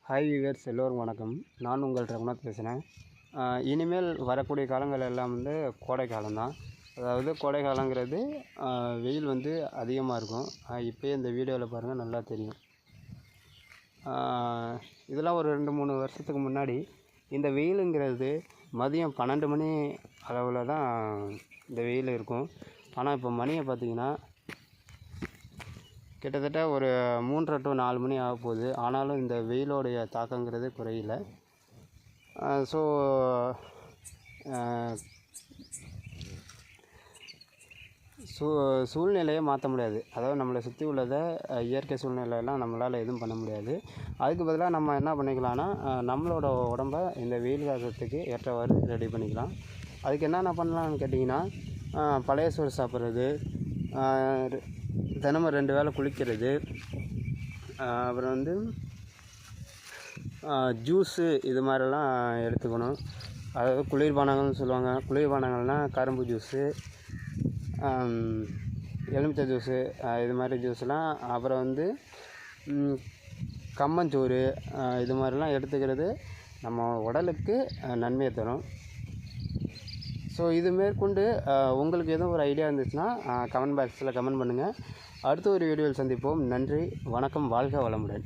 Hi viewers, எல்லோரும் வணக்கம். நான் உங்கள் ரகுநாத் பேசுகிறேன். இனிமேல் வரக்கூடிய காலங்கள் எல்லாம் கோடை காலம்தான். அதாவது கோடை காலங்கிறது வெயில் அதிகமாக இருக்கும். இப்போயே இந்த வீடியோவில் பாருங்கள், நல்லா தெரியும். இதெல்லாம் ஒரு 2-3 வருஷத்துக்கு முன்னாடி இந்த வெயிலுங்கிறது மதியம் 12 மணி அளவில் தான் இந்த வெயில் இருக்கும். ஆனால் இப்போ மணியை பார்த்திங்கன்னா கிட்டத்தட்ட ஒரு 3:30 to 4 மணி ஆக போகுது. ஆனாலும் இந்த வெயிலோடைய தாக்கங்கிறது குறையல. ஸோ சூழ்நிலையை மாற்ற முடியாது. அதாவது நம்மளை சுற்றி உள்ளதை இயற்கை சூழ்நிலையெல்லாம் நம்மளால் எதுவும் பண்ண முடியாது. அதுக்கு பதிலாக நம்ம என்ன பண்ணிக்கலாம்னா, நம்மளோட உடம்பை இந்த வெயில் காலத்துக்கு ஏற்றவாறு ரெடி பண்ணிக்கலாம். அதுக்கு என்னென்ன பண்ணலான்னு கேட்டிங்கன்னா, பழைய சோறு சாப்பிட்றது, தினமும் 2 வேளை குளிக்கிறது, அப்புறம் ஜூஸு இது மாதிரிலாம் எடுத்துக்கணும். அதாவது குளிர்பானங்கள்னு சொல்லுவாங்க. குளிர்பானங்கள்னால் கரும்பு ஜூஸு, எலுமிச்சை ஜூஸு, இது மாதிரி ஜூஸ்லாம். அப்புறம் கம்மஞ்சோறு, இது மாதிரிலாம் எடுத்துக்கிறது நம்ம உடலுக்கு நன்மையை தரும். ஸோ இது மேற்கொண்டு உங்களுக்கு எதுவும் ஒரு ஐடியா இருந்துச்சுன்னா கமெண்ட் பாக்ஸில் கமெண்ட் பண்ணுங்கள். அடுத்த ஒரு வீடியோவில் சந்திப்போம். நன்றி, வணக்கம், வாழ்க வளமுடன்.